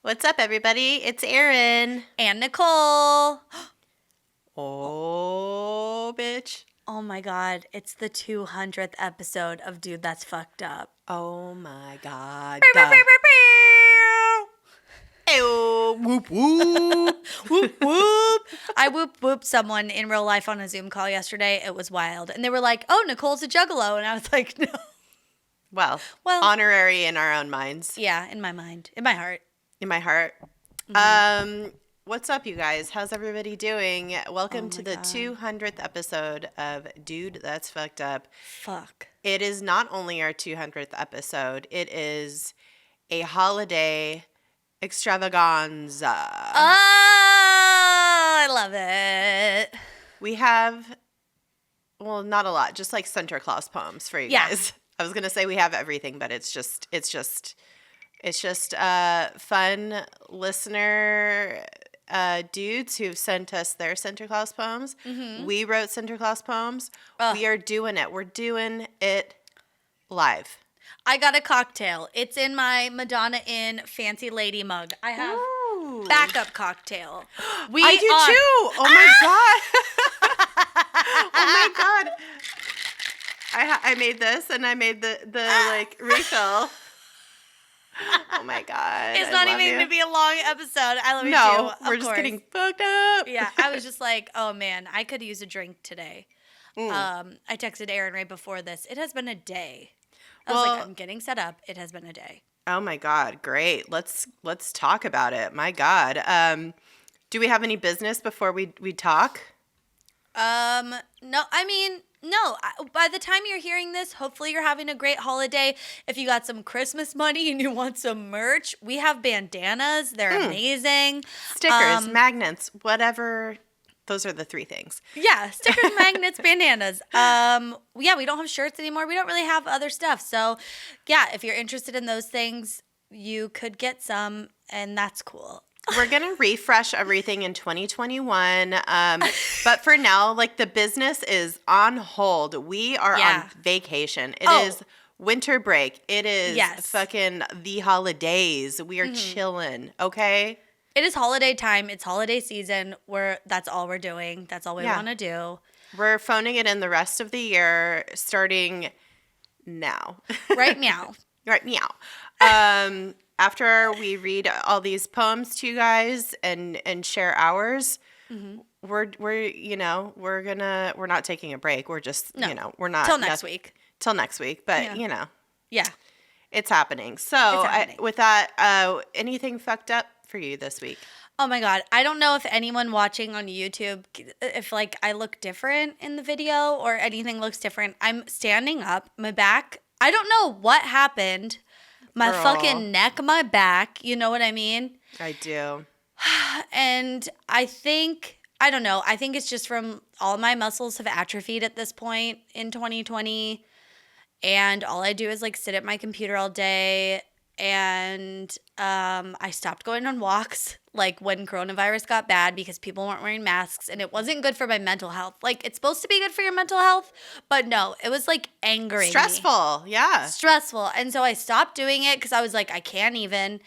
What's up, everybody? It's Erin. And Nicole. Oh, bitch. Oh my God. It's the 200th episode of Dude, That's Fucked Up. Oh my God. Ew, Whoop, whoop. whoop, whoop. I whooped someone in real life on a Zoom call yesterday. It was wild. And they were like, oh, Nicole's a juggalo. And I was like, no. Well, honorary in our own minds. Yeah, in my mind. In my heart. In my heart. Mm-hmm. What's up, you guys? How's everybody doing? Welcome to the 200th episode of Dude, That's Fucked Up. Fuck. It is not only our 200th episode, it is a holiday extravaganza. Oh, I love it. We have, well, not a lot, just like Sinterklaas poems for you guys. I was gonna say we have everything, but it's just fun listener dudes who've sent us their Sinterklaas poems. Mm-hmm. We wrote Sinterklaas poems. We are doing it. We're doing it live. I got a cocktail. It's in my Madonna Inn fancy lady mug. I have backup cocktail. I do too. Oh my God. Oh my God. I made this and I made the like refill. Oh my God. It's not even going to be a long episode. I love you too. No, we're just getting fucked up. Yeah, I was just like, oh man, I could use a drink today. I texted Erin right before this. It has been a day. I was like, I'm getting set up. It has been a day. Oh my God, great. Let's talk about it. My God. Do we have any business before we talk? No, I mean, no. By the time you're hearing this, hopefully you're having a great holiday. If you got some Christmas money and you want some merch, we have bandanas. They're amazing. Stickers, magnets, whatever. Those are the three things. Yeah, stickers, magnets, bandanas. Yeah, we don't have shirts anymore. We don't really have other stuff. So, yeah, if you're interested in those things, you could get some, and that's cool. We're going to refresh everything in 2021. But for now, like, the business is on hold. We are on vacation. It is winter break. It is fucking the holidays. We are chilling, okay? It is holiday time. It's holiday season. That's all we're doing. That's all we want to do. We're phoning it in the rest of the year, starting now. Right meow. Right meow. After we read all these poems to you guys and share ours, we're not taking a break. We're just we're not till next week. Till next week, but yeah, it's happening. So with that, anything fucked up for you this week? Oh my God. I don't know if anyone watching on YouTube, if like I look different in the video or anything looks different. I'm standing up, my back. I don't know what happened. My fucking neck, my back. You know what I mean? I do. And I think it's just from all my muscles have atrophied at this point in 2020. And all I do is like sit at my computer all day. And I stopped going on walks like when coronavirus got bad because people weren't wearing masks and it wasn't good for my mental health. Like it's supposed to be good for your mental health, but no, it was like angering Stressful, me. Yeah. Stressful. And so I stopped doing it because I was like, I can't even.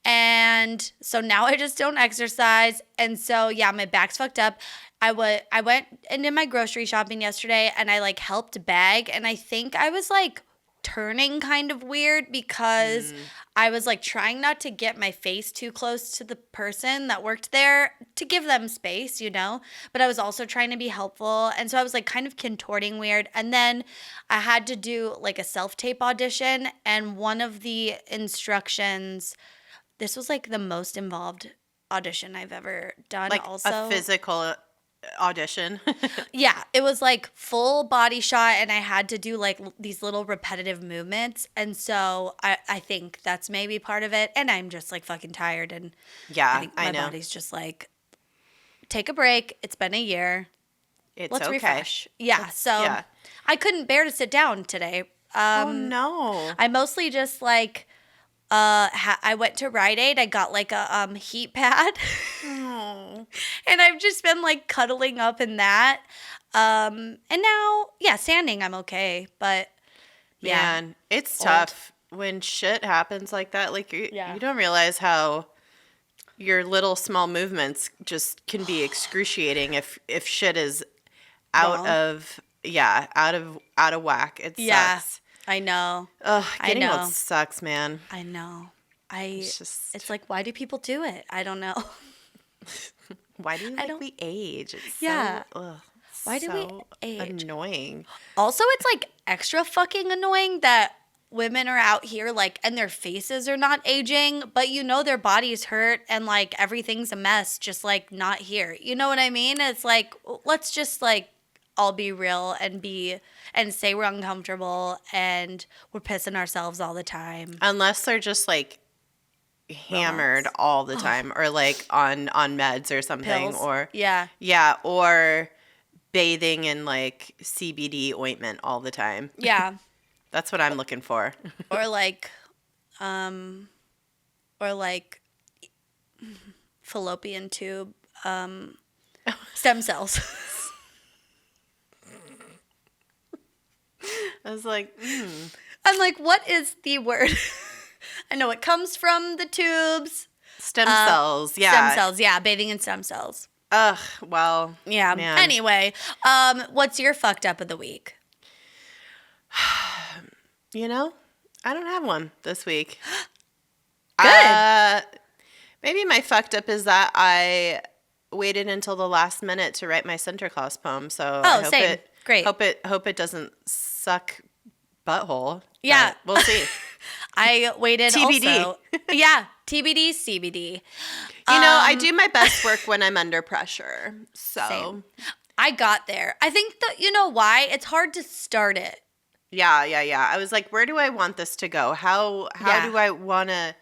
And so now I just don't exercise. And so, yeah, my back's fucked up. I went and did my grocery shopping yesterday and I like helped bag and I think I was like turning kind of weird because I was like trying not to get my face too close to the person that worked there to give them space, but I was also trying to be helpful. And so I was like kind of contorting weird. And then I had to do like a self-tape audition. And one of the instructions, this was like the most involved audition I've ever done. Like also a physical audition. Yeah, it was like full body shot and I had to do like these little repetitive movements. And so I think that's maybe part of it. And I'm just like fucking tired. And I think my body's just like, take a break. It's been a year. Let's refresh. Yeah. I couldn't bear to sit down today. Oh no. I mostly just like, I went to Rite Aid. I got like a heat pad. Oh. And I've just been like cuddling up in that. And now, standing, I'm okay. But man, it's tough when shit happens like that. Like you don't realize how your little small movements just can be excruciating if shit is out of whack. It sucks. I know. Ugh, getting old sucks, man. I know. It's like, why do people do it? I don't know. Why do we age? It's why do we age? Annoying. Also, it's like extra fucking annoying that women are out here like, and their faces are not aging, but you know their bodies hurt and like everything's a mess, just like not here. You know what I mean? It's like, let's just like all be real and say we're uncomfortable and we're pissing ourselves all the time. Unless they're just like hammered all the time or like on meds or something. Pills. Or or bathing in like CBD ointment all the time. Yeah. That's what I'm looking for. or like fallopian tube stem cells. I was like, I'm like, what is the word? I know it comes from the tubes. Stem cells, yeah. Stem cells, yeah. Bathing in stem cells. Ugh, well. Yeah. Man. Anyway, what's your fucked up of the week? You know, I don't have one this week. Good. Maybe my fucked up is that I waited until the last minute to write my Sinterklaas poem. So I hope same. Great. Hope it doesn't suck butthole. Yeah. We'll see. I waited TBD. also. Yeah. TBD, CBD. You know, I do my best work when I'm under pressure. So same. I got there. I think that, you know why? It's hard to start it. Yeah. I was like, where do I want this to go? How do I want to,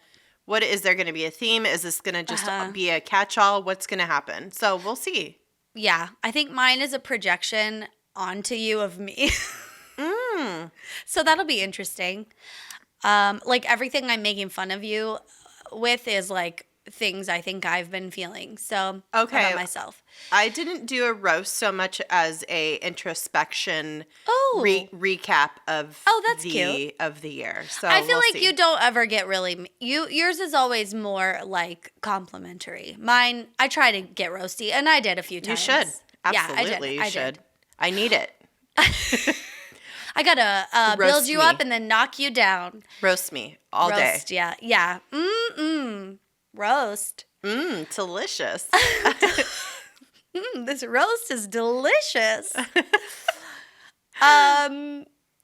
what is there going to be a theme? Is this going to just be a catch-all? What's going to happen? So we'll see. Yeah. I think mine is a projection onto you of me. So that'll be interesting. Like everything I'm making fun of you with is like things I think I've been feeling. So about myself. I didn't do a roast so much as a introspection recap of that's cute. Of the year. So I feel like you don't ever get really yours is always more like complimentary. Mine, I try to get roasty, and I did a few times. You should. Yeah, Absolutely, you should. I need it. I gotta build you up and then knock you down. Roast me all day. Roast, yeah. Roast. Delicious. This roast is delicious.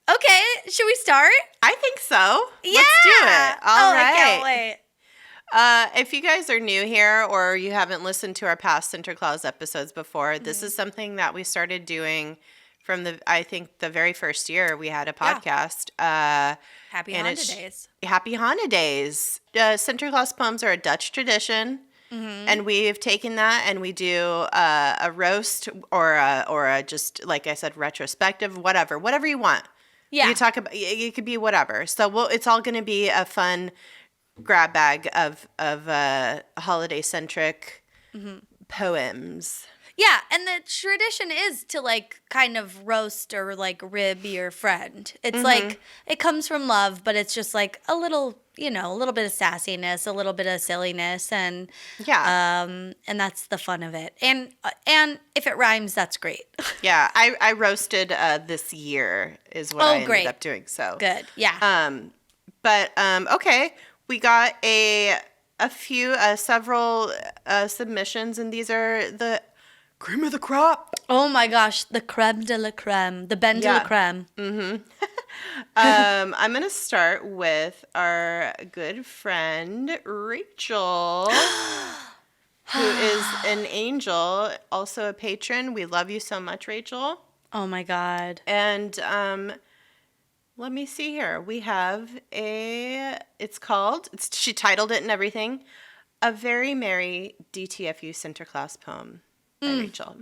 Okay, should we start? I think so. Yeah. Let's do it. All right. I can't wait. If you guys are new here or you haven't listened to our past Sinterklaas episodes before, this is something that we started doing from the very first year we had a podcast. Happy Honda Days. Happy Honda Days. Sinterklaas poems are a Dutch tradition. And we've taken that and we do a roast or a just, like I said, retrospective, whatever you want. Yeah. You talk about, it could be whatever. So it's all going to be a fun grab bag of holiday centric poems. Yeah, and the tradition is to like kind of roast or like rib your friend. It's like it comes from love, but it's just like a little, a little bit of sassiness, a little bit of silliness, and and that's the fun of it. And if it rhymes, that's great. Yeah, I roasted this year is what I ended up doing. So good, yeah. But okay, we got several submissions, and these are the cream of the crop. Oh my gosh, the creme de la creme, the ben de la creme. I'm going to start with our good friend, Rachel, who is an angel, also a patron. We love you so much, Rachel. Oh my God. And let me see here. We have she titled it and everything, A Very Merry DTFU Sinterklaas Poem. Rachel.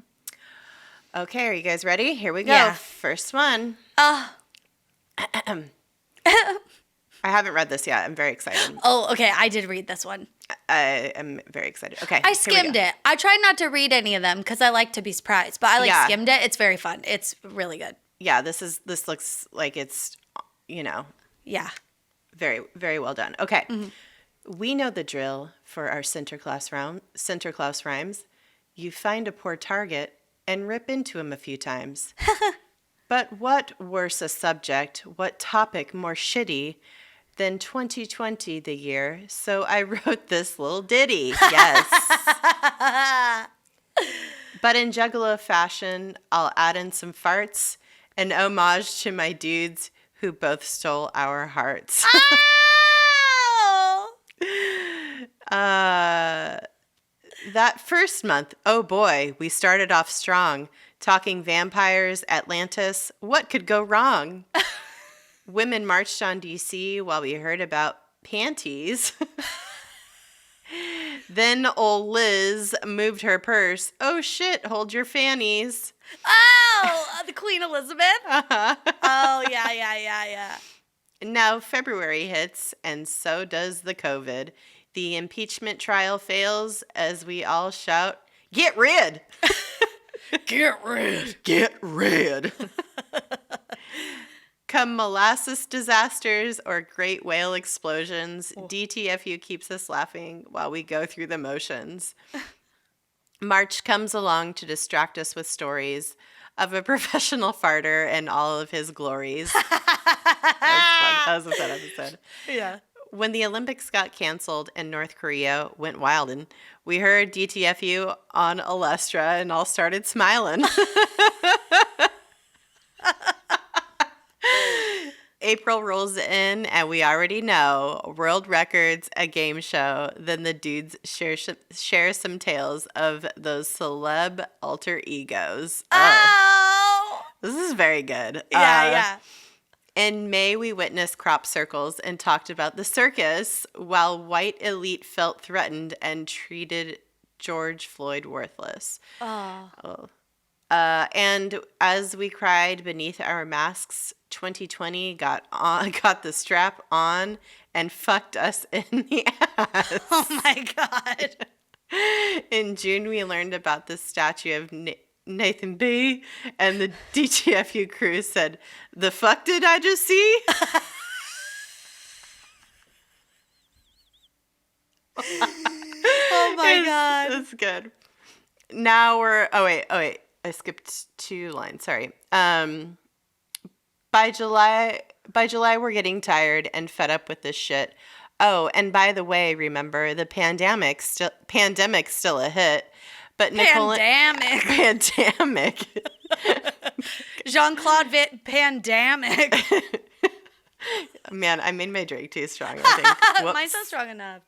Okay, are you guys ready? Here we go. Yeah. First one. I haven't read this yet. I'm very excited. Oh, okay. I did read this one. I am very excited. Okay. I skimmed it. I tried not to read any of them because I like to be surprised, but I skimmed it. It's very fun. It's really good. Yeah, this looks like it's, Yeah. very, very well done. Okay. We know the drill for our Sinterklaas rhymes. You find a poor target and rip into him a few times. But what worse a subject, what topic more shitty than 2020 the year, so I wrote this little ditty. Yes. But in Juggalo fashion, I'll add in some farts, an homage to my dudes who both stole our hearts. That first month, oh boy, we started off strong, talking vampires, Atlantis, what could go wrong? Women marched on DC while we heard about panties. Then old Liz moved her purse. Oh shit, hold your fannies. Oh, the Queen Elizabeth? Uh-huh. Oh, yeah. Now February hits, and so does the COVID. The impeachment trial fails as we all shout, get rid! Get rid! Get rid! Come molasses disasters or great whale explosions, DTFU keeps us laughing while we go through the motions. March comes along to distract us with stories of a professional farter and all of his glories. That was a fun episode. Yeah. When the Olympics got canceled and North Korea went wildin', we heard DTFU on Alestra and all started smiling. April rolls in and we already know world records, a game show. Then the dudes share some tales of those celeb alter egos. Oh. This is very good. Yeah. In May, we witnessed crop circles and talked about the circus, while white elite felt threatened and treated George Floyd worthless. Oh. And as we cried beneath our masks, 2020 got the strap on and fucked us in the ass. Oh my God. In June, we learned about the statue of Nathan B. And the DTFU crew said, the fuck did I just see? Oh my God. That's good. Now we're, oh wait. I skipped 2 lines. Sorry. By July, we're getting tired and fed up with this shit. Oh, and by the way, remember the pandemic's still a hit. But Nicole, pandemic. Jean-Claude Pandemic. Man, I made my drink too strong, I think. Mine's not strong enough.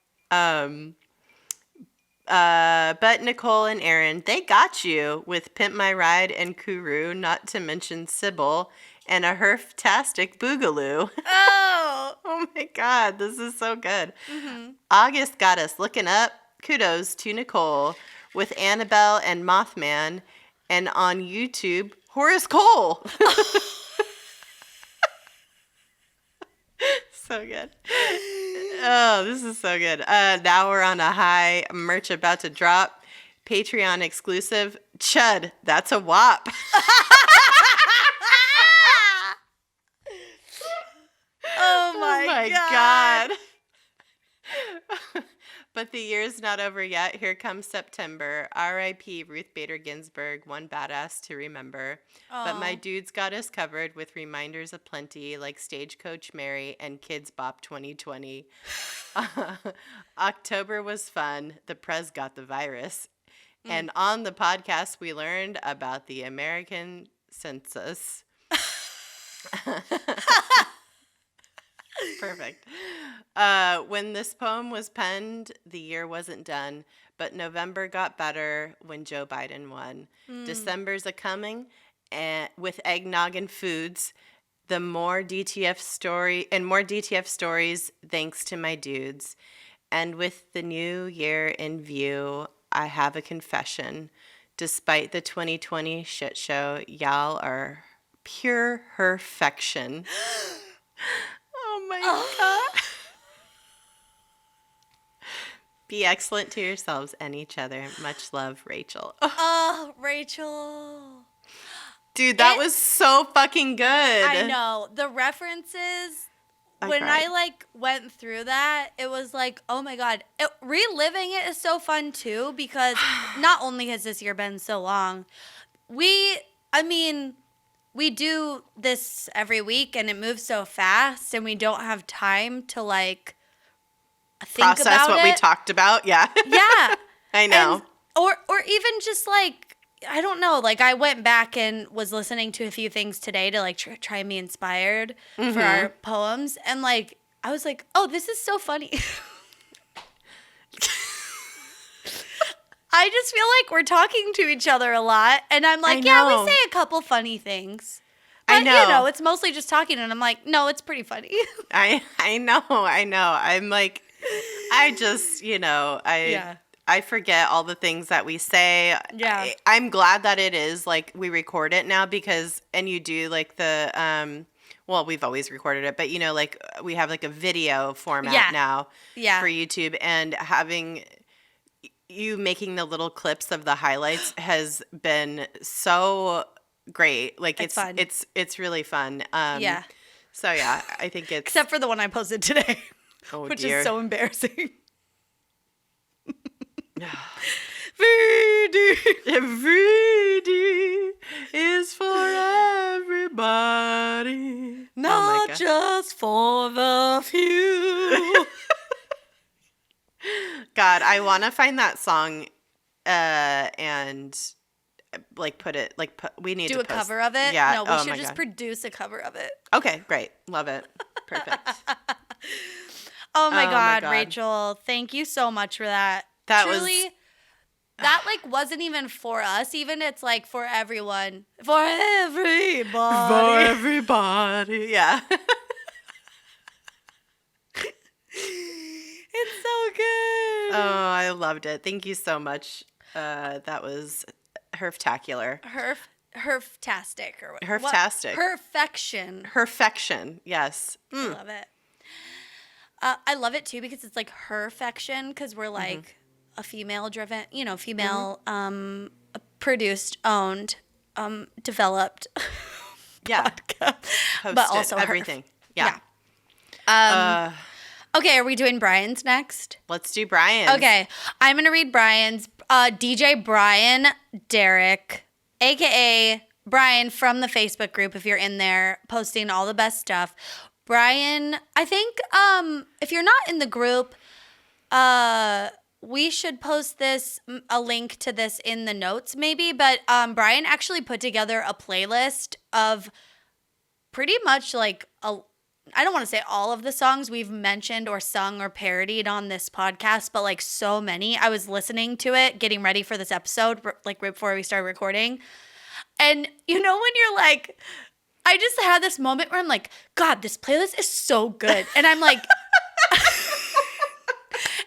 But Nicole and Erin, they got you with Pimp My Ride and Kuru, not to mention Sybil, and a herf-tastic Boogaloo. Oh! Oh my God, this is so good. Mm-hmm. August got us looking up. Kudos to Nicole with Annabelle and Mothman, and on YouTube, Horace Cole. So good. Oh, this is so good. Now we're on a high. Merch about to drop. Patreon exclusive. Chud, that's a whop. Oh my God. But the year's not over yet. Here comes September. R.I.P. Ruth Bader Ginsburg, one badass to remember. Aww. But my dudes got us covered with reminders aplenty, like Stagecoach Mary and Kids Bop 2020. October was fun. The Prez got the virus. And on the podcast, we learned about the American census. Perfect. When this poem was penned, the year wasn't done, but November got better when Joe Biden won. December's a-coming, and with eggnog and foods, the more DTF stories, thanks to my dudes. And with the new year in view, I have a confession. Despite the 2020 shit show, y'all are pure perfection. Oh my God. Be excellent to yourselves and each other. Much love, Rachel. Oh, Rachel. Dude, that was so fucking good. I know. The references when I like went through that, it was like, oh my God. Reliving it is so fun too, because not only has this year been so long, we do this every week and it moves so fast and we don't have time to like think process about what we talked about. Yeah. Yeah. I know. Or even just like, I don't know, like I went back and was listening to a few things today to like try and be inspired for our poems. And like, I was like, oh, this is so funny. I just feel like we're talking to each other a lot. And I'm like, yeah, we say a couple funny things. But, you know, it's mostly just talking. And I'm like, no, it's pretty funny. I know. I'm like, I just, I forget all the things that we say. Yeah. I'm glad that it is like we record it now and you do like the, well, we've always recorded it, but like we have like a video format now for YouTube, and having you making the little clips of the highlights has been so great. Like it's fun. It's really fun. So yeah, I think it's except for the one I posted today, which dear. is so embarrassing. VD is for everybody, not just for the few. God, I want to find that song and like put it like we need do to a post. Cover of it. Yeah. No, we should just produce a cover of it. Okay, great, love it, perfect. Oh my God, Rachel, thank you so much for that. That truly, that like wasn't even for us. Even it's like for everyone, for everybody, for everybody. Yeah. It's so good. Oh, I loved it. Thank you so much. That was herftacular. Herftastic or what? Herftastic. Perfection. Perfection. Yes. I love it. I love it too because it's like herfection, because we're like a female driven, female produced, owned, developed podcast. Hosted, but also everything. Yeah. Okay, are we doing Brian's next? Let's do Brian's. Okay, I'm going to read Brian's. DJ Brian Derrick, a.k.a. Brian from the Facebook group, if you're in there, posting all the best stuff. Brian, I think if you're not in the group, we should post a link to this in the notes maybe. But Brian actually put together a playlist of pretty much like I don't want to say all of the songs we've mentioned or sung or parodied on this podcast, but like so many. I was listening to it, getting ready for this episode, like right before we started recording. And when you're like, I just had this moment where I'm like, God, this playlist is so good. And I'm like,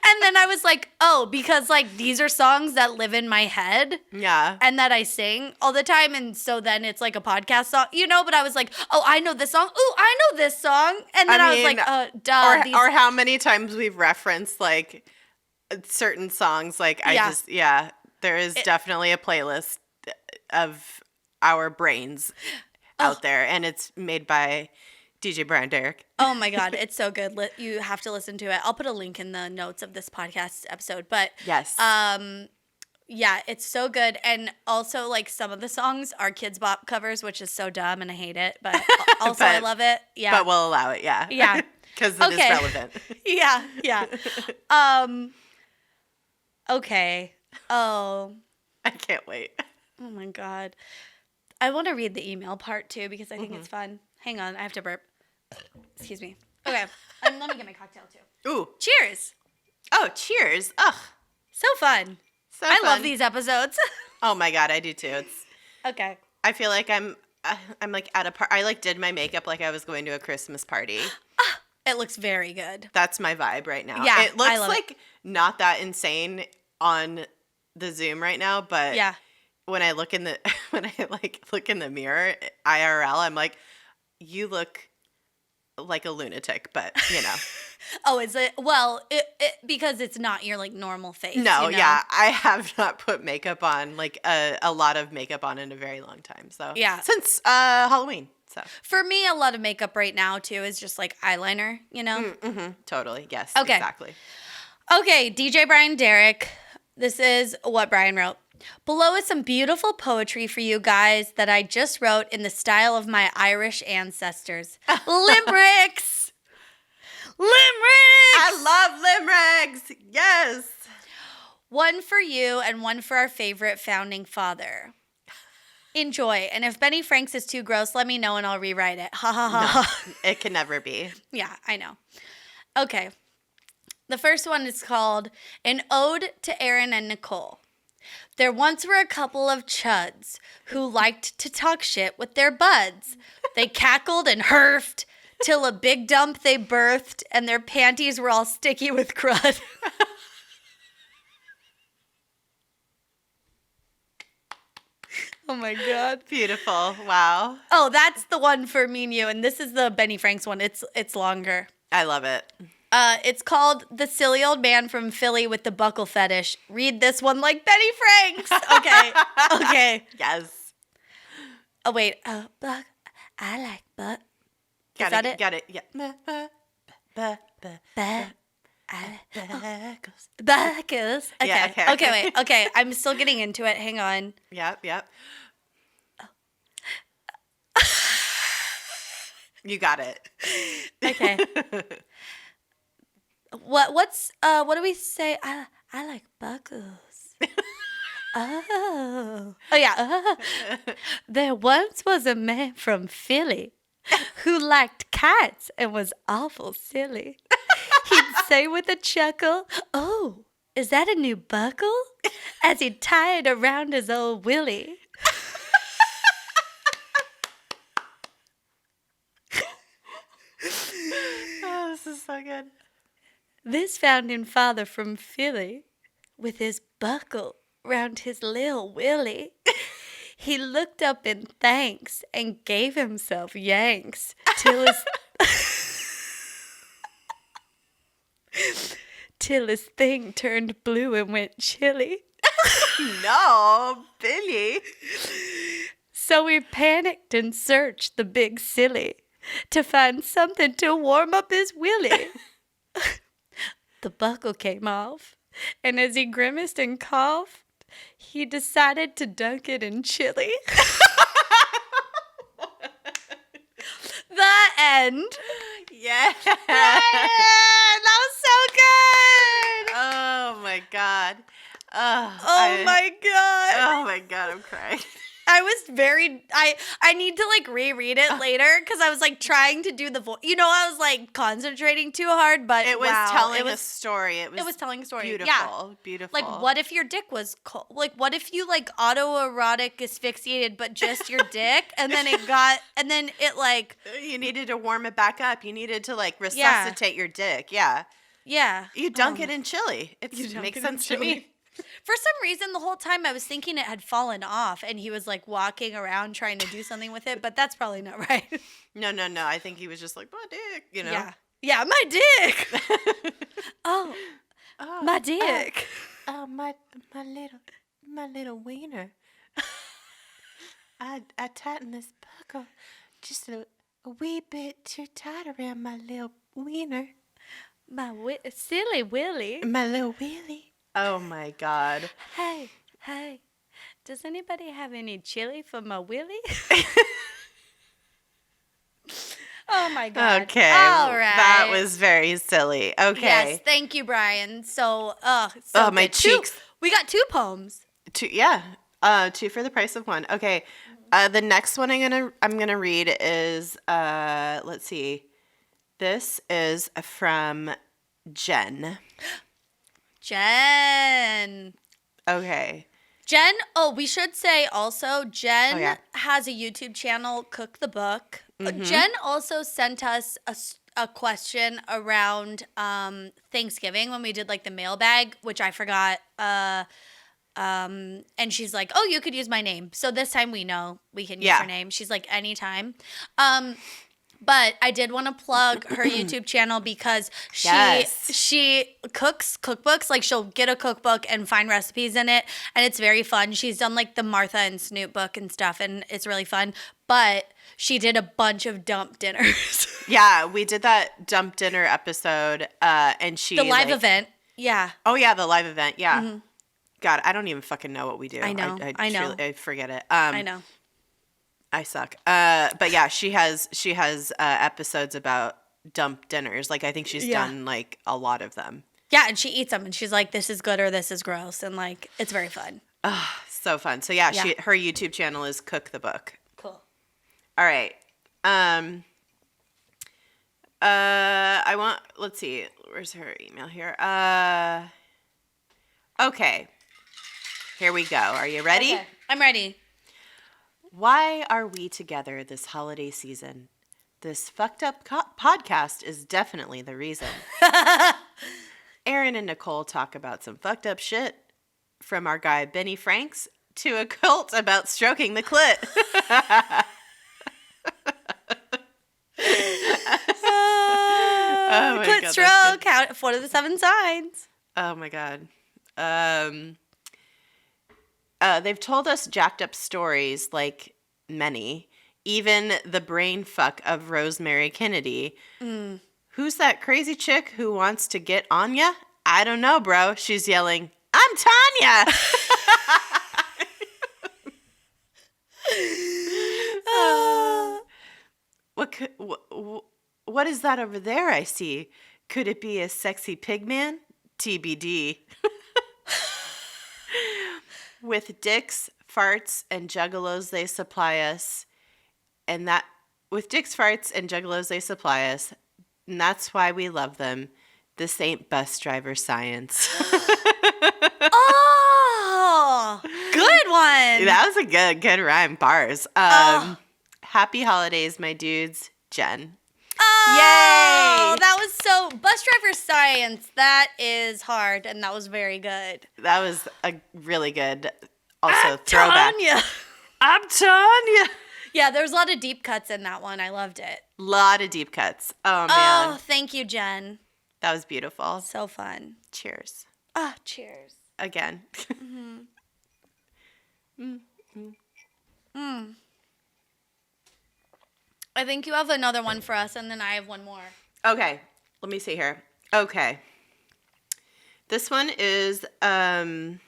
and then I was like, oh, because like these are songs that live in my head. Yeah. And that I sing all the time. And so then it's like a podcast song, but I was like, oh, I know this song. Ooh, I know this song. And then I was like, duh. Or how many times we've referenced like certain songs. Like there is definitely a playlist of our brains out there. And it's made by DJ Brian Derrick. Oh my God, it's so good. You have to listen to it. I'll put a link in the notes of this podcast episode. But yes, yeah, it's so good. And also, like, some of the songs are Kids Bop covers, which is so dumb and I hate it. But also, I love it. Yeah, but we'll allow it. Yeah, yeah, because it is relevant. yeah. Okay. Oh, I can't wait. Oh my God, I want to read the email part too because I think it's fun. Hang on, I have to burp. Excuse me. Okay, let me get my cocktail too. Ooh. Cheers. Oh, cheers. Ugh. So fun. I love these episodes. Oh my God, I do too. It's okay. I feel like I'm like at a part. I like did my makeup like I was going to a Christmas party. It looks very good. That's my vibe right now. Yeah, it looks like not that insane on the Zoom right now, but yeah. When I look in the mirror IRL, I'm like, you look like a lunatic, but Oh, is it? Well, it because it's not your like normal face. No, yeah, I have not put makeup on like a lot of makeup on in a very long time. So yeah, since Halloween. So for me, a lot of makeup right now too is just like eyeliner, you know? Totally. Yes. Okay. Exactly. Okay, DJ Brian Derrick. This is what Brian wrote. Below is some beautiful poetry for you guys that I just wrote in the style of my Irish ancestors. Limericks! Limericks! I love limericks. Yes. One for you and one for our favorite founding father. Enjoy. And if Benny Franks is too gross, let me know and I'll rewrite it. Ha ha ha. No, it can never be. Yeah, I know. Okay. The first one is called An Ode to Erin and Nicole. There once were a couple of chuds who liked to talk shit with their buds. They cackled and herfed till a big dump they birthed and their panties were all sticky with crud. Oh my God. Beautiful. Wow. Oh, that's the one for me and you. And this is the Benny Franks one. It's longer. I love it. It's called The Silly Old Man from Philly with the Buckle Fetish. Read this one like Benny Franks. Okay. Okay. Yes. Oh, wait. Buck. I like butt. Is that it? Got it. Yeah. Buckles. Okay. Yeah, okay. Okay, wait. Okay. I'm still getting into it. Hang on. Yep. You got it. Okay. What do we say? I like buckles. Oh yeah. There once was a man from Philly who liked cats and was awful silly. He'd say with a chuckle, "Oh, is that a new buckle?" as he tied around his old willy. Oh, this is so good. This founding father from Philly, with his buckle round his lil' willy, he looked up in thanks and gave himself yanks till his thing turned blue and went chilly. No, Billy. So we panicked and searched the big silly to find something to warm up his willy. The buckle came off, and as he grimaced and coughed, he decided to dunk it in chili. The end. Yeah. That was so good. Oh my God. Oh my God. Oh my God, I'm crying. I was I need to like reread it later because I was like trying to do the voice. You know, I was like concentrating too hard, but It was telling a story. It was telling a story. beautiful. Yeah. Beautiful. Like, what if your dick was cold? Like, what if you like autoerotic asphyxiated, but just your dick, and then it like you needed to warm it back up. You needed to like resuscitate your dick. Yeah. Yeah. You dunk it in chili. It makes sense to me. For some reason, the whole time I was thinking it had fallen off, and he was like walking around trying to do something with it, but that's probably not right. No. I think he was just like, my dick, you know? Yeah, my dick. Oh, my dick. My little wiener. I tightened this buckle just a wee bit too tight around my little wiener. My silly willy. My little wheelie. Oh my God. Hey, does anybody have any chili for my willy? Oh my God. Okay. All right. That was very silly. Okay. Yes, thank you, Brian. So, my good. cheeks. We got 2 poems. 2, yeah. 2 for the price of 1. Okay. The next one I'm gonna read is let's see. This is from Jen. Jen. Okay. Jen, we should say also, Jen has a YouTube channel, Cook the Book. Mm-hmm. Jen also sent us a question around Thanksgiving when we did like the mailbag, which I forgot. And she's like, oh, you could use my name. So this time we know we can use her name. She's like, anytime. But I did want to plug her YouTube channel because she cooks cookbooks. Like, she'll get a cookbook and find recipes in it, and it's very fun. She's done like the Martha and Snoop book and stuff, and it's really fun. But she did a bunch of dump dinners. Yeah, we did that dump dinner episode, and the live event. Yeah. Oh yeah, the live event. Yeah. Mm-hmm. God, I don't even fucking know what we do. I know. I know. I forget it. I know. I suck. But yeah, she has episodes about dump dinners. Like, I think she's done like a lot of them. Yeah, and she eats them, and she's like, "This is good" or "This is gross," and like, it's very fun. So fun. So yeah, her YouTube channel is Cook the Book. Cool. All right. Let's see. Where's her email here? Okay. Here we go. Are you ready? Okay. I'm ready. Why are we together this holiday season? This fucked up podcast is definitely the reason. Erin and Nicole talk about some fucked up shit, from our guy Benny Franks to a cult about stroking the clit. Oh my clit God, stroke, count 4 of the 7 signs. Oh my God. They've told us jacked up stories, like many, even the brain fuck of Rosemary Kennedy. Who's that crazy chick who wants to get on ya? I don't know, bro. She's yelling, I'm Tanya. What is that over there I see? Could it be a sexy pig man? TBD. With dicks, farts, and juggalos they supply us, and that's why we love them. This ain't bus driver science. Oh, good one. That was a good rhyme. Bars. Happy holidays, my dudes. Jen. Oh, yay! That was so bus driver science. That is hard, and that was very good. That was a really good. Also, throwback. Tanya. I'm Tanya. Yeah, there's a lot of deep cuts in that one. I loved it. Lot of deep cuts. Oh man. Oh, thank you, Jen. That was beautiful. So fun. Cheers. Cheers. Again. I think you have another one for us, and then I have one more. Okay. Let me see here. Okay. This one is, let's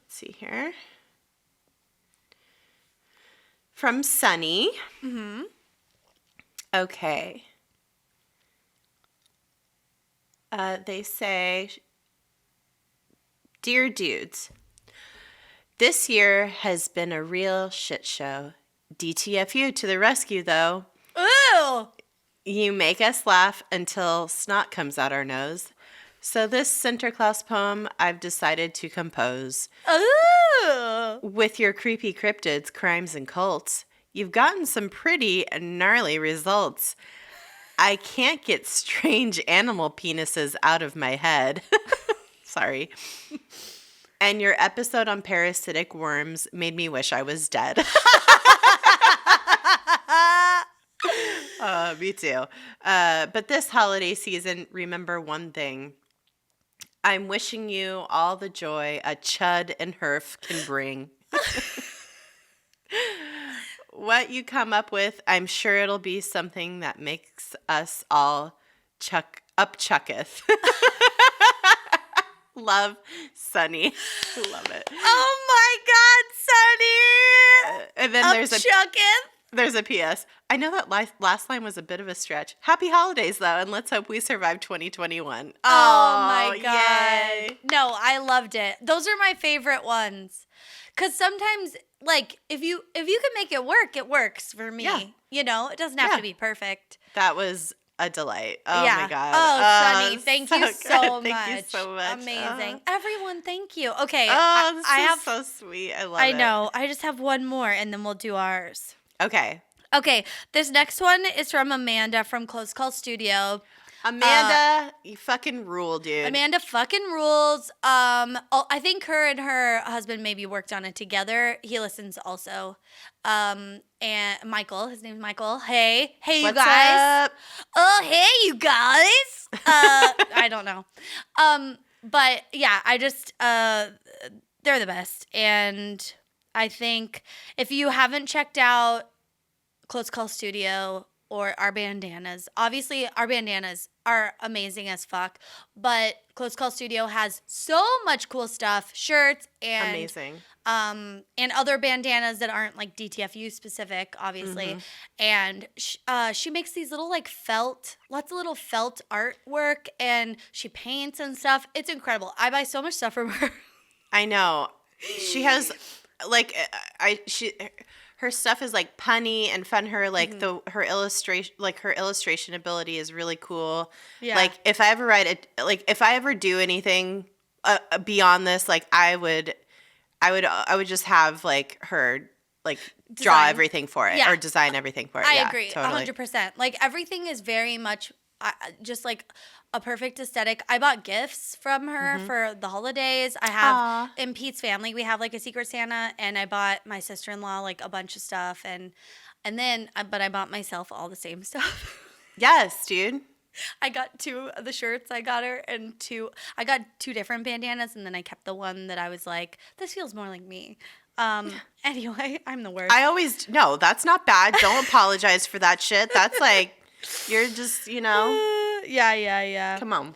see here. From Sunny. Mm-hmm. Okay. They say, Dear dudes, this year has been a real shit show. DTFU to the rescue, though. Ooh! You make us laugh until snot comes out our nose. So this Sinterklaas poem I've decided to compose. Ooh! With your creepy cryptids, crimes, and cults, you've gotten some pretty gnarly results. I can't get strange animal penises out of my head. Sorry. And your episode on parasitic worms made me wish I was dead. Me too. But this holiday season, remember one thing. I'm wishing you all the joy a chud and herf can bring. What you come up with, I'm sure it'll be something that makes us all chucketh. Love, Sunny. Love it. Oh my God, Sunny! And then there's a PS. I know that last line was a bit of a stretch. Happy holidays, though, and let's hope we survive 2021. Oh my God. Yay. No, I loved it. Those are my favorite ones. Because sometimes, like, if you can make it work, it works for me. Yeah. You know, it doesn't have to be perfect. That was a delight. Oh my God. Oh, Sunny, thank you so much. Thank you so much. Amazing. Everyone, thank you. Okay. This is so sweet. I love it. I know. I just have one more, and then we'll do ours. Okay. Okay. This next one is from Amanda from Close Call Studio. Amanda, you fucking rule, dude. Amanda fucking rules. I think her and her husband maybe worked on it together. He listens also. And Michael, his name's Michael. Hey, you What's guys. up? Oh, hey, you guys. I don't know. But yeah, I just, they're the best. And I think if you haven't checked out Close Call Studio or our bandanas, obviously our bandanas are amazing as fuck, but Close Call Studio has so much cool stuff, shirts and amazing. And other bandanas that aren't like DTFU specific, obviously. And she makes these little like lots of little felt artwork, and she paints and stuff. It's incredible. I buy so much stuff from her. I know. She has like her stuff is like punny and fun. Her like her illustration ability is really cool. Yeah. Like if I ever do anything beyond this, like I would just have like her like draw everything for it or design everything for it. I agree, totally. 100%. Like everything is very much just like a perfect aesthetic. I bought gifts from her for the holidays. I have in Pete's family, we have like a Secret Santa, and I bought my sister-in-law like a bunch of stuff, but I bought myself all the same stuff. Yes, dude. I got 2 of the shirts I got her, and I got 2 different bandanas, and then I kept the one that I was like, this feels more like me. Anyway, I'm the worst. No, that's not bad. Don't apologize for that shit. That's like, you're just, Yeah. Come on.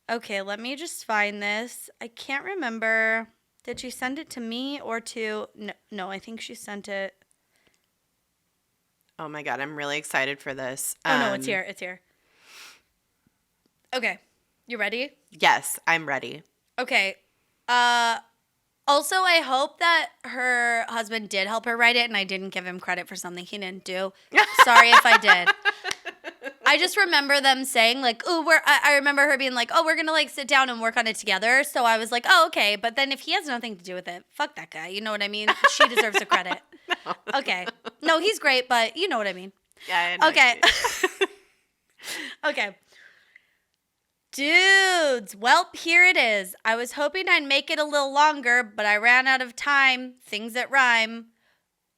Okay, let me just find this. I can't remember. Did she send it to me or to... No, I think she sent it... Oh my God, I'm really excited for this. Oh no, it's here. Okay, you ready? Yes, I'm ready. Okay. Also, I hope that her husband did help her write it and I didn't give him credit for something he didn't do. Sorry if I did. I just remember them saying like, "Oh, I remember her being like, "Oh, we're going to like sit down and work on it together." So I was like, "Oh, okay." But then if he has nothing to do with it, fuck that guy. You know what I mean? She deserves the credit. No. Okay. No, he's great, but you know what I mean. Yeah, I know. Okay. Okay. Dudes, welp, here it is. I was hoping I'd make it a little longer, but I ran out of time. Things that rhyme.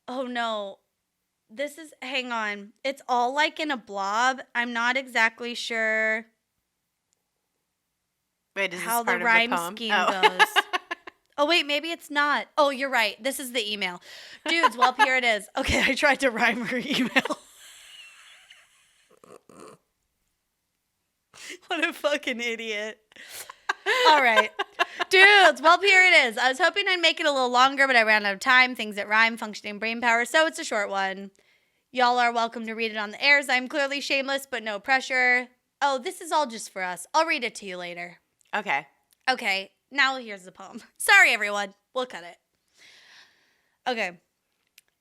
Oh no. Hang on. It's all like in a blob. I'm not exactly sure how the rhyme scheme goes. Oh, wait, maybe it's not. Oh, you're right. This is the email. Dudes, well, here it is. Okay, I tried to rhyme her email. What a fucking idiot. All right. Dudes, well, here it is. I was hoping I'd make it a little longer, but I ran out of time. Things that rhyme, functioning brain power, so it's a short one. Y'all are welcome to read it on the airs. I'm clearly shameless, but no pressure. Oh, this is all just for us. I'll read it to you later. Okay. Okay, now here's the poem. Sorry, everyone. We'll cut it. Okay.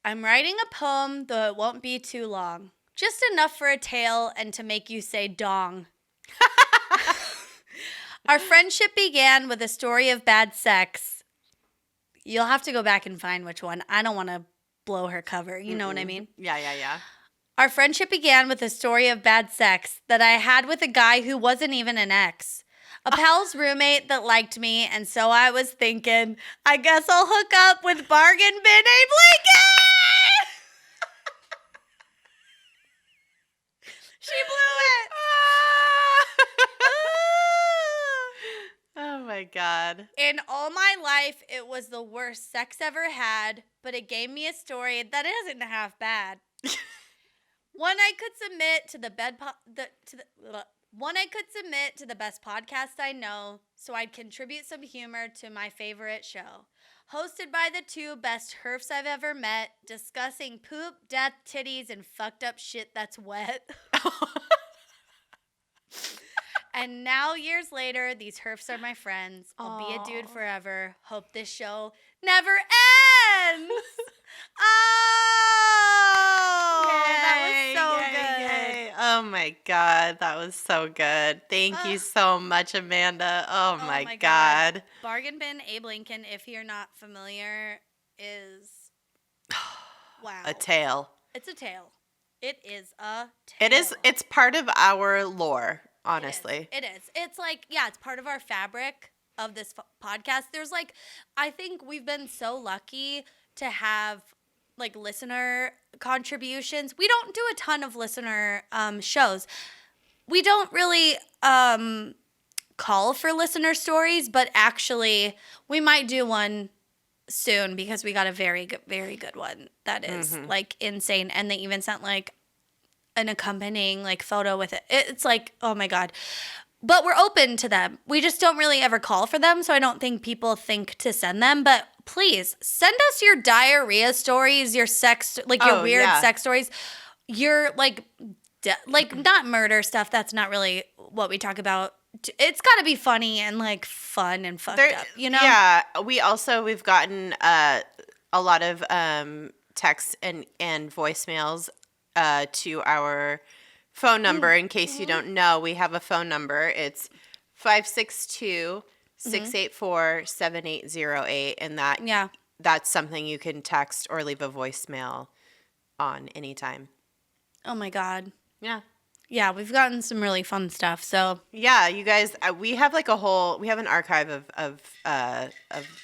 I'm writing a poem, though it won't be too long. Just enough for a tale and to make you say dong. Our friendship began with a story of bad sex. You'll have to go back and find which one. I don't want to blow her cover. You know what I mean? Yeah. Our friendship began with a story of bad sex that I had with a guy who wasn't even an ex. A pal's roommate that liked me, and so I was thinking, I guess I'll hook up with Bargain Bin Abe Lincoln! She blew it! Oh my God. In all my life, it was the worst sex ever had, but it gave me a story that isn't half bad. One I could submit to the best podcast I know, so I'd contribute some humor to my favorite show. Hosted by the 2 best herfs I've ever met, discussing poop, death, titties, and fucked up shit that's wet. And now, years later, these herfs are my friends. I'll be a dude forever. Hope this show never ends. Oh, that was so good. Yay. Oh my God, that was so good. Thank you so much, Amanda. Oh my God. Bargain Bin Abe Lincoln, if you're not familiar, is wow. A tale. It's a tale. It is a tale. It's part of our lore. honestly. It is. It's like, yeah, it's part of our fabric of this podcast. There's like, I think we've been so lucky to have like listener contributions. We don't do a ton of listener shows. We don't really call for listener stories, but actually we might do one soon because we got a very good one that is like insane. And they even sent like an accompanying like photo with it. It's like, oh my God. But we're open to them. We just don't really ever call for them, so I don't think people think to send them. But please send us your diarrhea stories, your sex, like your weird sex stories, your like not murder stuff. That's not really what we talk about. It's got to be funny and like fun and fucked up, you know? Yeah. We've gotten a lot of texts and voicemails to our phone number. In case you don't know, we have a phone number. It's 562-684-7808, and that's something you can text or leave a voicemail on anytime. Oh my God. Yeah. Yeah, we've gotten some really fun stuff. So yeah, you guys, we have like we have an archive of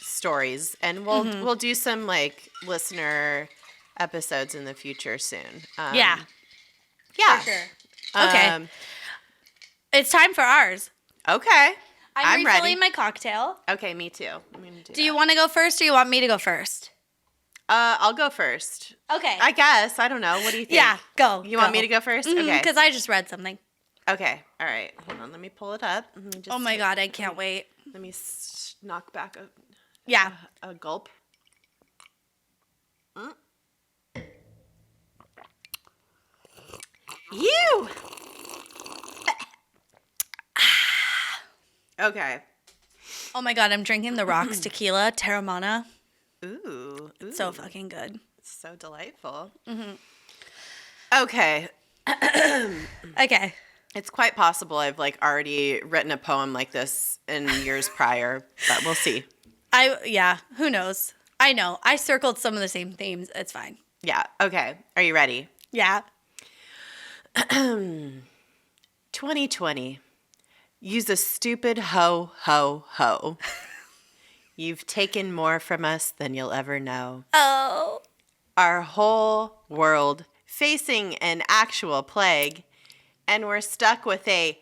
stories, and we'll do some like listener episodes in the future soon. Yeah. For sure. Okay. It's time for ours. Okay. I'm refilling ready. my cocktail. Okay, me too. I'm gonna do you want to go first or you want me to go first? I'll go first. Okay. I guess. I don't know. What do you think? Yeah, go. You want me to go first? Okay. Because I just read something. Okay. All right. Hold on. Let me pull it up. Oh my God, I can't wait. Let me knock back a gulp. You. Okay. Oh my God, I'm drinking the Rocks tequila, Terramana. Ooh. It's so fucking good. It's so delightful. Okay. Okay. It's quite possible I've like already written a poem like this in years prior, but we'll see. Who knows? I know. I circled some of the same themes. It's fine. Yeah. Okay. Are you ready? Yeah. 2020. Use a stupid ho, ho, ho. You've taken more from us than you'll ever know. Oh. Our whole world facing an actual plague, and we're stuck with a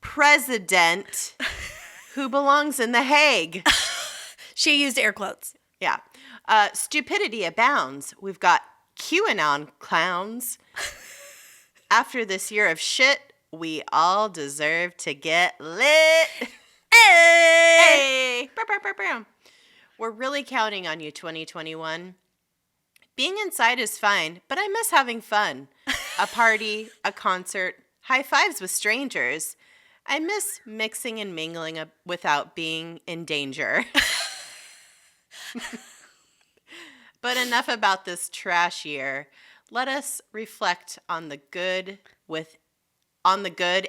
president who belongs in The Hague. She used air quotes. Yeah. Stupidity abounds. We've got QAnon clowns. After this year of shit, we all deserve to get lit. Hey! We're really counting on you, 2021. Being inside is fine, but I miss having fun. A party, a concert, high fives with strangers. I miss mixing and mingling without being in danger. But enough about this trash year. Let us reflect on the good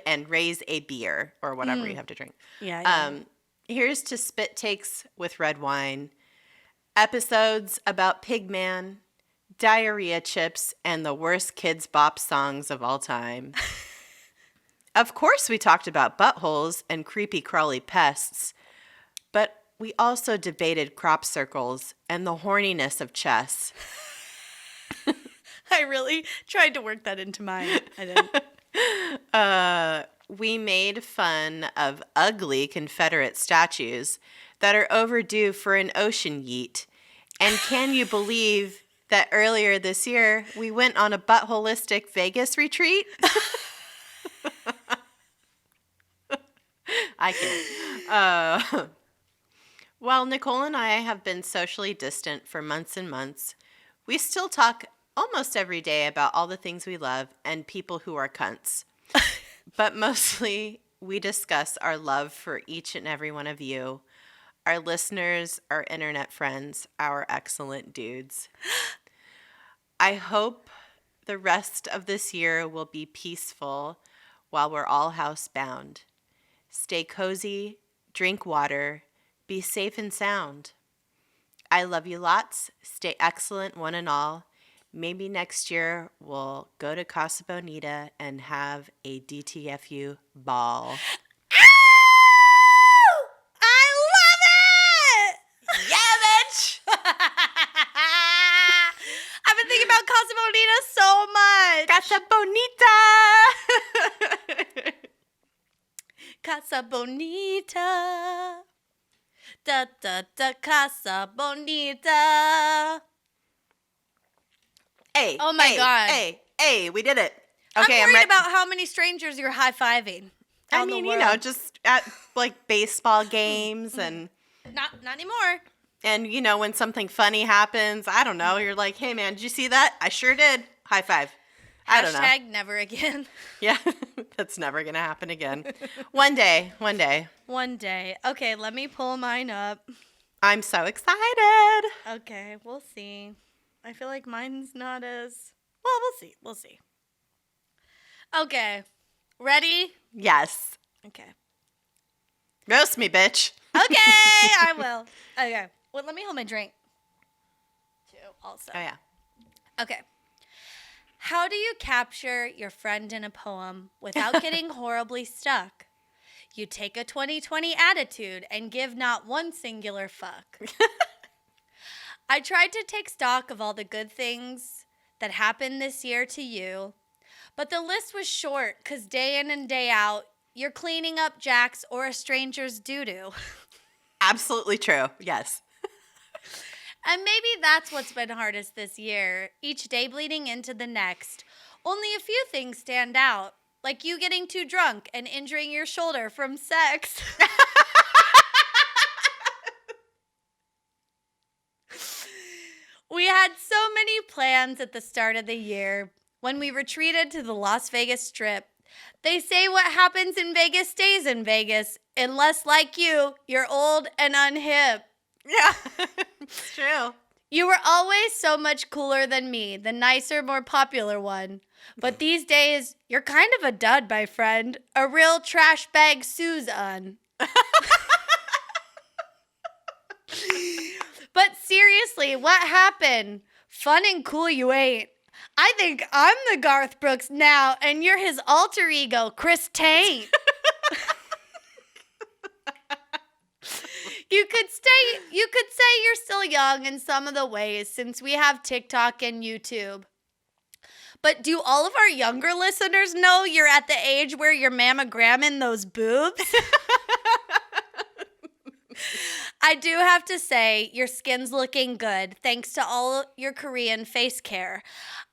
and raise a beer or whatever you have to drink. Yeah. Here's to spit takes with red wine, episodes about Pigman, diarrhea chips, and the worst Kids Bop songs of all time. Of course, we talked about buttholes and creepy crawly pests, but we also debated crop circles and the horniness of chess. I really tried to work that into mine. I didn't. We made fun of ugly Confederate statues that are overdue for an ocean yeet. And can you believe that earlier this year we went on a buttholistic Vegas retreat? I can't. While Nicole and I have been socially distant for months and months, we still talk almost every day about all the things we love and people who are cunts. But mostly we discuss our love for each and every one of you, our listeners, our internet friends, our excellent dudes. I hope the rest of this year will be peaceful while we're all housebound. Stay cozy, drink water, be safe and sound. I love you lots. Stay excellent, one and all. maybe next year we'll go to Casa Bonita and have a DTFU ball. Ow! I love it! Yeah, bitch! I've been thinking about Casa Bonita so much. Casa Bonita! Casa Bonita. Da da da Casa Bonita. Hey. Oh my God. Hey, we did it. Okay, I'm worried about how many strangers you're high-fiving. I mean, just at like baseball games and not anymore. And when something funny happens, I don't know, you're like, "Hey man, did you see that? I sure did. High five." I don't know. Hashtag never again. Yeah, that's never going to happen again. One day. One day. Okay, let me pull mine up. I'm so excited. Okay, we'll see. I feel like mine's not as... Well, we'll see. Okay, ready? Yes. Okay. Roast me, bitch. Okay, I will. Okay, well, let me hold my drink, too, also. Oh, yeah. Okay. How do you capture your friend in a poem without getting horribly stuck? You take a 2020 attitude and give not one singular fuck. I tried to take stock of all the good things that happened this year to you, but the list was short because day in and day out, you're cleaning up Jack's or a stranger's doo-doo. Absolutely true. Yes. And maybe that's what's been hardest this year, each day bleeding into the next. Only a few things stand out, like you getting too drunk and injuring your shoulder from sex. We had so many plans at the start of the year when we retreated to the Las Vegas Strip. They say what happens in Vegas stays in Vegas, unless, like you're old and unhip. Yeah, it's true. You were always so much cooler than me, the nicer, more popular one. But these days, you're kind of a dud, my friend. A real trash bag Susan. But seriously, what happened? Fun and cool you ain't. I think I'm the Garth Brooks now, and you're his alter ego, Chris Taint. You could say you're still young in some of the ways since we have TikTok and YouTube. But do all of our younger listeners know you're at the age where you're mammogramming those boobs? I do have to say, your skin's looking good thanks to all your Korean face care.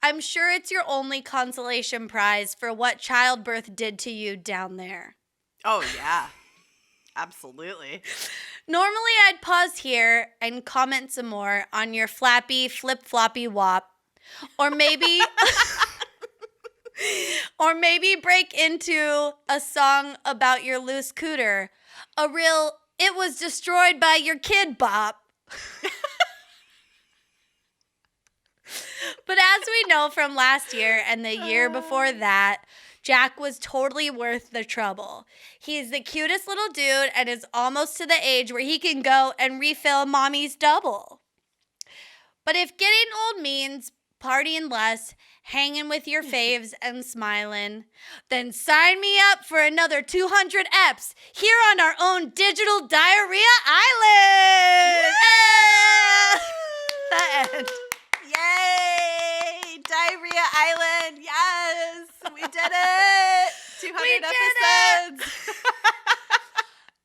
I'm sure it's your only consolation prize for what childbirth did to you down there. Oh, yeah. Absolutely. Normally, I'd pause here and comment some more on your flappy, flip-floppy wop. Or maybe... or maybe break into a song about your loose cooter. A real, it was destroyed by your kid bop. But as we know from last year and the year before that, Jack was totally worth the trouble. He's the cutest little dude and is almost to the age where he can go and refill mommy's double. But if getting old means partying less, hanging with your faves and smiling, then sign me up for another 200 eps here on our own digital diarrhea island. The end. Yay! Diarrhea Island. Yes, we did it. 200 episodes.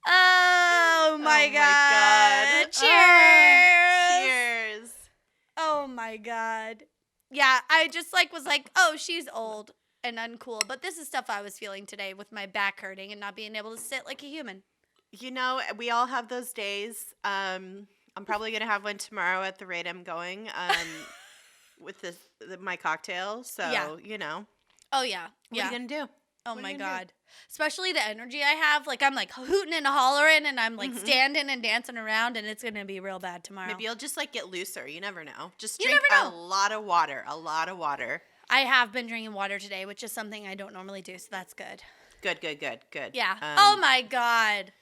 Oh my God. Cheers. Cheers. Oh my God. Yeah, I just was like, oh, she's old and uncool. But this is stuff I was feeling today with my back hurting and not being able to sit like a human. We all have those days. I'm probably going to have one tomorrow at the rate I'm going with my cocktail. So, Yeah. Oh, yeah. What are you going to do? Oh my God. Especially the energy I have. I'm hooting and hollering and I'm standing and dancing around and it's going to be real bad tomorrow. Maybe you'll just get looser. You never know. Just You drink never a know. lot of water. A lot of water. I have been drinking water today, which is something I don't normally do. So that's good. Good. Yeah. Oh my God.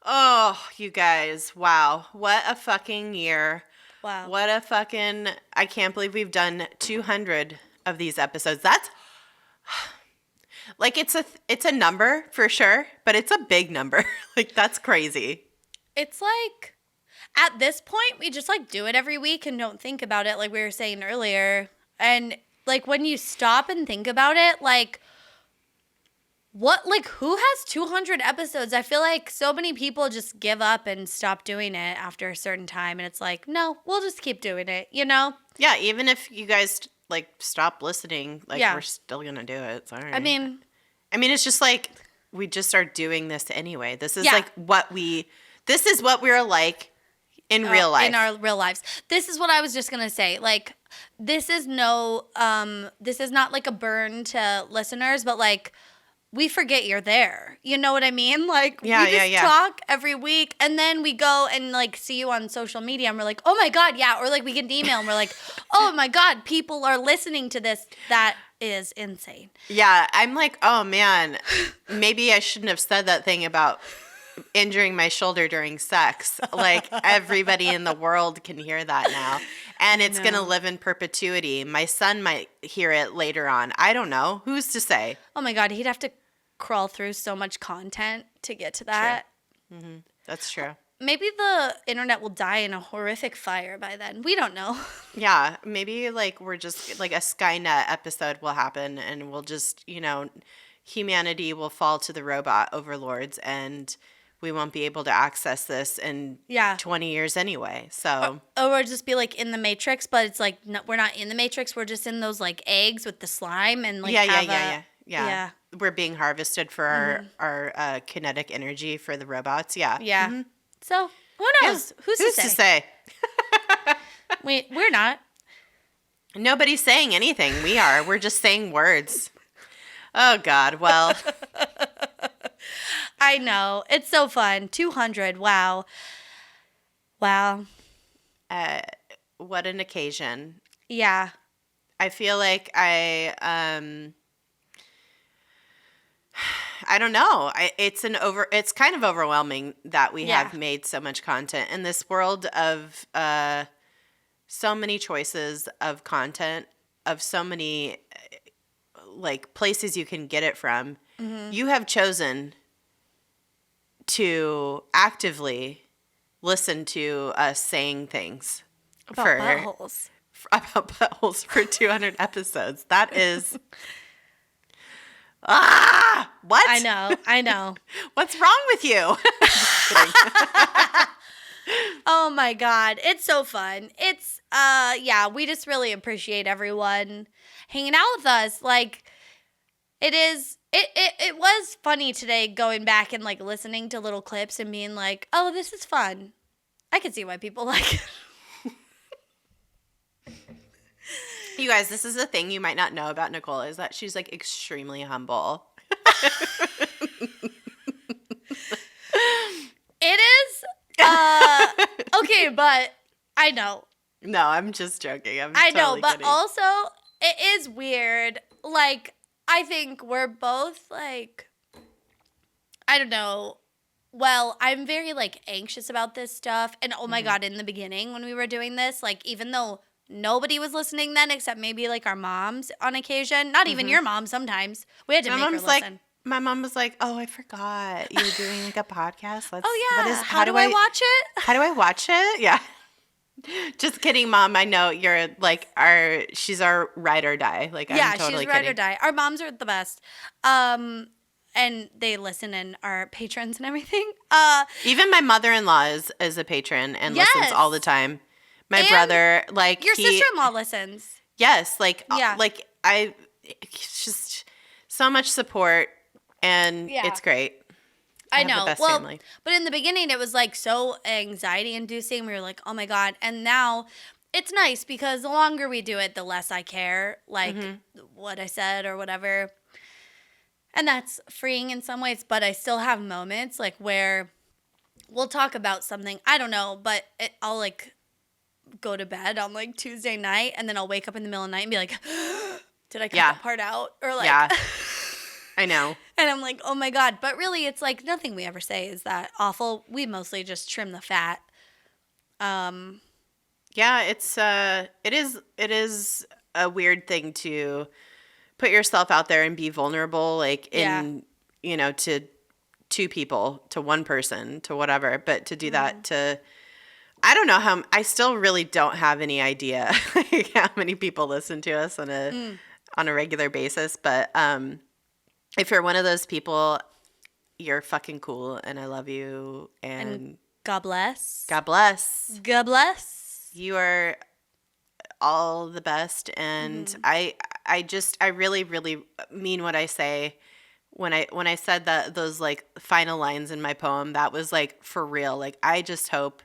Oh, you guys. Wow. What a fucking year. Wow. What a fucking, I can't believe we've done 200 of these episodes. That's, like, it's a number for sure, but it's a big number. Like, that's crazy. It's like, at this point, we just, like, do it every week and don't think about it, like we were saying earlier. And, like, when you stop and think about it, like, who has 200 episodes? I feel like so many people just give up and stop doing it after a certain time. And it's like, no, we'll just keep doing it, you know? Yeah, even if you guys, like, stop listening, like, we're still going to do it. It's all right. I mean, it's just like, we just are doing this anyway. This is, like, this is what we're like in real life. In our real lives. This is what I was just going to say. Like, this is not, like, a burn to listeners, but, like, we forget you're there. You know what I mean? Like, we just talk every week, and then we go and, like, see you on social media, and we're like, oh, my God, yeah. Or, like, we get an email, and we're like, oh, my God, people are listening to this. That is insane. Yeah, I'm like, oh, man, maybe I shouldn't have said that thing about injuring my shoulder during sex. Like, everybody in the world can hear that now. And it's going to live in perpetuity. My son might hear it later on. I don't know. Who's to say? Oh, my God, he'd have to crawl through so much content to get to that. True. Mm-hmm. That's true. Maybe the internet will die in a horrific fire by then. We don't know. Yeah, maybe, like, we're just, like, a Skynet episode will happen, and we'll just, humanity will fall to the robot overlords, and we won't be able to access this in 20 years anyway. So, or we'll just be, like, in the Matrix, but it's like, no, we're not in the Matrix. We're just in those, like, eggs with the slime and, like, yeah. We're being harvested for our kinetic energy for the robots. Yeah. Yeah. Mm-hmm. So, who knows? Yeah. Who's to say? We're not. Nobody's saying anything. We are. We're just saying words. Oh, God. Well. I know. It's so fun. 200. Wow. Wow. What an occasion. Yeah. I feel like I don't know. It's kind of overwhelming that we have made so much content in this world of so many choices of content, of so many like places you can get it from. Mm-hmm. You have chosen to actively listen to us saying things about buttholes. About buttholes for 200 episodes. That is what? I know. What's wrong with you? Oh my God. It's so fun. It's, we just really appreciate everyone hanging out with us. Like, it was funny today going back and, like, listening to little clips and being like, oh, this is fun. I can see why people like it. You guys, this is a thing you might not know about Nicole, is that she's, like, extremely humble. It is? Okay, but I know. No, I'm just joking. I know, totally but kidding. Also, it is weird. Like, I think we're both, like, I don't know. Well, I'm very, like, anxious about this stuff. And, oh, my God, in the beginning when we were doing this, like, even though nobody was listening then except maybe, like, our moms on occasion. Not even your mom sometimes. We had to make her listen. My mom was like, oh, I forgot. You were doing, like, a podcast? Oh, yeah. How do I watch it? How do I watch it? Yeah. Just kidding, Mom. I know you're, like, she's our ride or die. Like, I'm totally she's ride kidding. or die. Our moms are the best. And they listen and are patrons and everything. Even my mother-in-law is a patron and listens all the time. My brother, like, your sister-in-law listens. Yes, like, just so much support, and it's great. I know. The best family. But in the beginning, it was, like, so anxiety-inducing. We were like, oh, my God. And now it's nice because the longer we do it, the less I care, like, what I said or whatever. And that's freeing in some ways, but I still have moments, like, where we'll talk about something. I don't know, but I'll, like, go to bed on, like, Tuesday night, and then I'll wake up in the middle of the night and be like, did I cut that part out? Or, like, I know. And I'm like, oh, my God. But really, it's, like, nothing we ever say is that awful. We mostly just trim the fat. Yeah, it is a weird thing to put yourself out there and be vulnerable, like in, to two people, to one person, to whatever. But to do that to, I don't know I still really don't have any idea like how many people listen to us on a regular basis. But if you're one of those people, you're fucking cool, and I love you, and God bless. God bless. God bless. You are all the best, and I really, really mean what I say. When I said those like final lines in my poem, that was like for real. Like, I just hope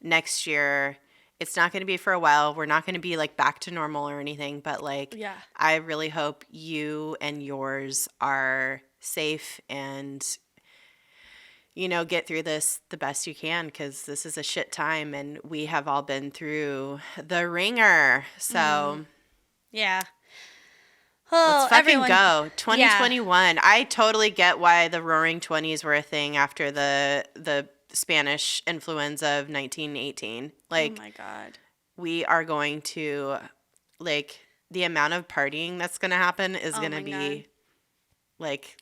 next year, it's not going to be for a while. We're not going to be like back to normal or anything, but like, I really hope you and yours are safe and, get through this the best you can, because this is a shit time and we have all been through the ringer. So, yeah. Let's fucking go. 2021. Yeah. I totally get why the Roaring 20s were a thing after the Spanish influenza of 1918. Like, oh my God. We are going to, like, the amount of partying that's going to happen is going to be, like,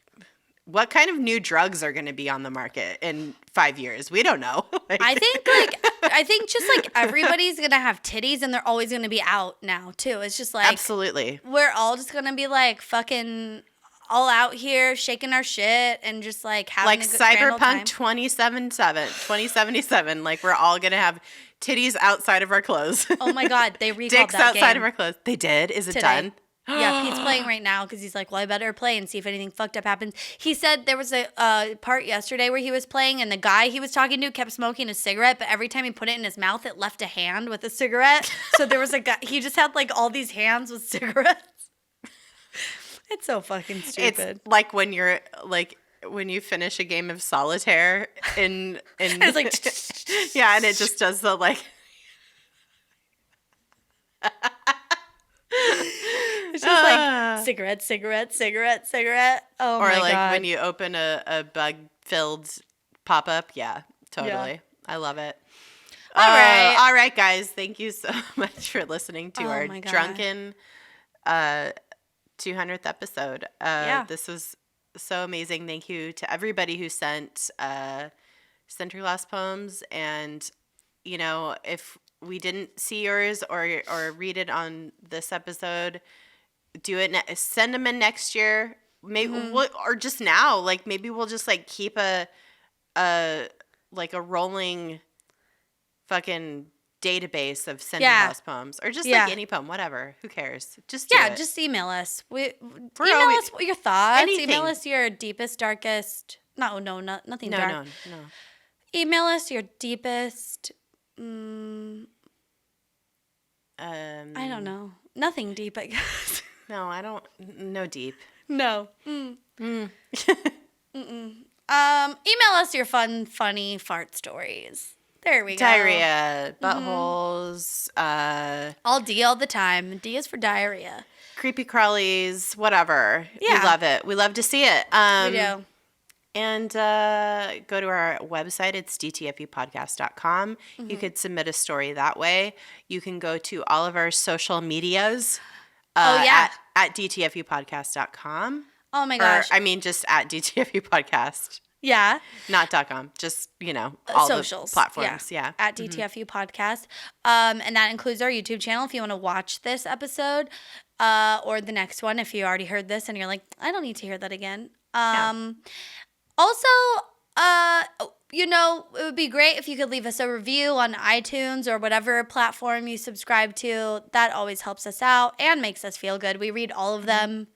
what kind of new drugs are going to be on the market in 5 years? We don't know. I think just like everybody's going to have titties and they're always going to be out now too. It's just like, absolutely. We're all just going to be like fucking all out here shaking our shit and just like having like Cyberpunk 2077. Like, we're all going to have titties outside of our clothes. Oh my God. They recalled Dicks that outside game. of our clothes. They did? Is it Today. done? Yeah, Pete's playing right now because he's like, well, I better play and see if anything fucked up happens. He said there was a part yesterday where he was playing and the guy he was talking to kept smoking a cigarette, but every time he put it in his mouth, it left a hand with a cigarette. So there was a guy, he just had like all these hands with cigarettes. It's so fucking stupid. It's like when you're like, when you finish a game of solitaire in it's like, yeah, and it just does the like. It's just like cigarette. Oh my God. Or like when you open a bug-filled pop-up. Yeah, totally. Yeah. I love it. All right, guys. Thank you so much for listening to our drunken 200th episode. This was so amazing. Thank you to everybody who sent Sinterklaas poems. And, if we didn't see yours or read it on this episode, do it. Send them in next year, maybe or just now. Like, maybe we'll just like keep a rolling fucking database of Sinterklaas poems, or just like any poem, whatever. Who cares? Just do it. Just email us. Email us your thoughts. Anything. Email us your deepest, darkest. Nothing dark. No. Email us your deepest. I don't know. Nothing deep, I guess. No, I don't. No deep. No. Email us your funny fart stories. There we go. Diarrhea, buttholes. All D all the time. D is for diarrhea. Creepy crawlies, whatever. Yeah. We love it. We love to see it. We do. And go to our website. It's DTFUpodcast.com. Mm-hmm. You could submit a story that way. You can go to all of our social medias at DTFUpodcast.com. Oh, my gosh. Or, I mean, just at DTFU Podcast. Yeah. Not .com. Just, all socials. The platforms. Yeah. At DTFU Podcast. And that includes our YouTube channel if you want to watch this episode or the next one if you already heard this and you're like, I don't need to hear that again. Also, it would be great if you could leave us a review on iTunes or whatever platform you subscribe to. That always helps us out and makes us feel good. We read all of them.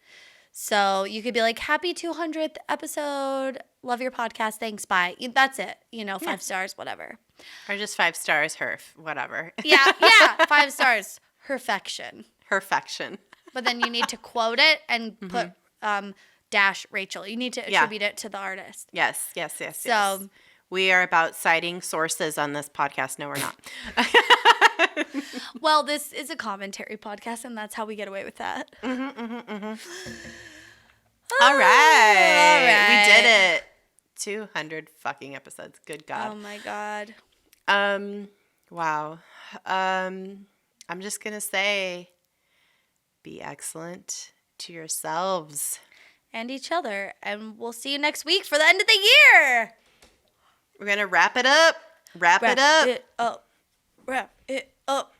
So you could be like, happy 200th episode. Love your podcast. Thanks. Bye. That's it. 5 stars, whatever. Or just 5 stars, whatever. Yeah. 5 stars. Perfection. But then you need to quote it and put dash Rachel. You need to attribute it to the artist. Yes. So we are about citing sources on this podcast. No, we're not. Well, this is a commentary podcast, and that's how we get away with that. All right. We did it. 200 fucking episodes. Good God. Oh, my God. Wow. I'm just going to say be excellent to yourselves. And each other. And we'll see you next week for the end of the year. We're going to wrap it up. Wrap it up. It up. Wrap it up.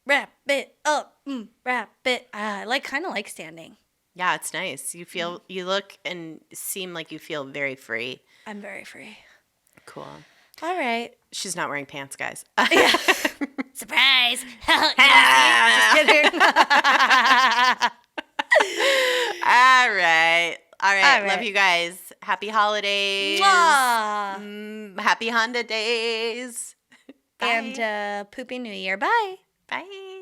Wrap it up. Wrap it. I kind of like standing. Yeah, it's nice. You look and seem like you feel very free. I'm very free. Cool. All right. She's not wearing pants, guys. Surprise. Just kidding. All right. Love you guys. Happy holidays. Happy Honda days. Bye. And poopy New Year. Bye. Bye.